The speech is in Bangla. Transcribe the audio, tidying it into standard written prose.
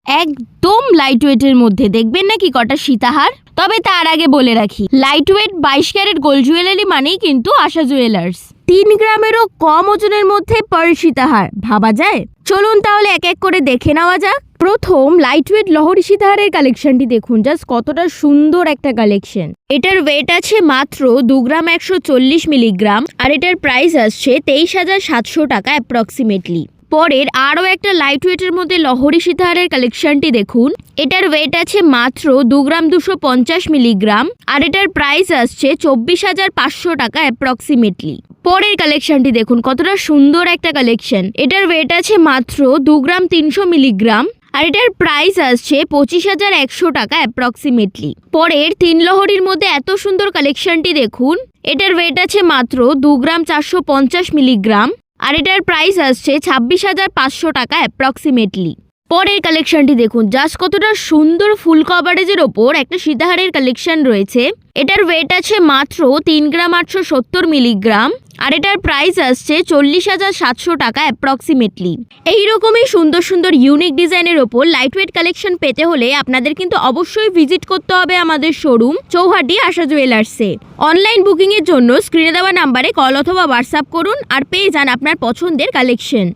একদম লাইট ওয়েটের মধ্যে দেখবেন নাকি কটা সীতাহার। তবে তার আগে বলে রাখি, light weight 22 carat gold jewellery মানেই কিন্তু আশা জুয়েলার্স। 3 গ্রামেরও কম ওজনের মধ্যে পার্ল সীতাহার, ভাবা যায়? চলুন তাহলে এক এক করে দেখে নেওয়া যাক। প্রথম লাইট ওয়েট লহরি সীতাহারের কালেকশনটি দেখুন, জাস্ট কতটা সুন্দর একটা কালেকশন। এটার ওয়েট আছে মাত্র 2 গ্রাম 140 মিলিগ্রাম, আর এটার প্রাইস আসছে 23,700 টাকা অ্যাপ্রক্সিমেটলি। পরের আরও একটা লাইট ওয়েটের মধ্যে লহরি সীতাহারের কালেকশনটি দেখুন। এটার ওয়েট আছে মাত্র 2 গ্রাম 250 মিলিগ্রাম, আর এটার প্রাইস আসছে 24,500 টাকা অ্যাপ্রক্সিমেটলি। পরের কালেকশনটি দেখুন, কতটা সুন্দর একটা কালেকশন। এটার ওয়েট আছে মাত্র 2 গ্রাম 300 মিলিগ্রাম, আর এটার প্রাইস আসছে 25,100 টাকা অ্যাপ্রক্সিমেটলি। পরের 3 লহরির মধ্যে এত সুন্দর কালেকশনটি দেখুন। এটার ওয়েট আছে মাত্র 2 গ্রাম 450 মিলিগ্রাম, আর এটার প্রাইস আসছে 26,500 টাকা অ্যাপ্রক্সিমেটলি। পরের কালেকশনটি দেখুন, জাস্ট কতটা সুন্দর ফুল কভারেজের ওপর একটা সীতাহারের কালেকশন রয়েছে। এটার ওয়েট আছে মাত্র 3 গ্রাম 870 মিলিগ্রাম, আর এটার প্রাইস আসছে 40,700 টাকা অ্যাপ্রক্সিমেটলি। এইরকমই সুন্দর সুন্দর ইউনিক ডিজাইনের ওপর লাইট ওয়েট কালেকশন পেতে হলে আপনাদের কিন্তু অবশ্যই ভিজিট করতে হবে আমাদের শোরুম চৌহাটি আশা জুয়েলার্সে। অনলাইন বুকিংয়ের জন্য স্ক্রিনে দেওয়া নাম্বারে কল অথবা হোয়াটসঅ্যাপ করুন আর পেয়ে যান আপনার পছন্দের কালেকশন।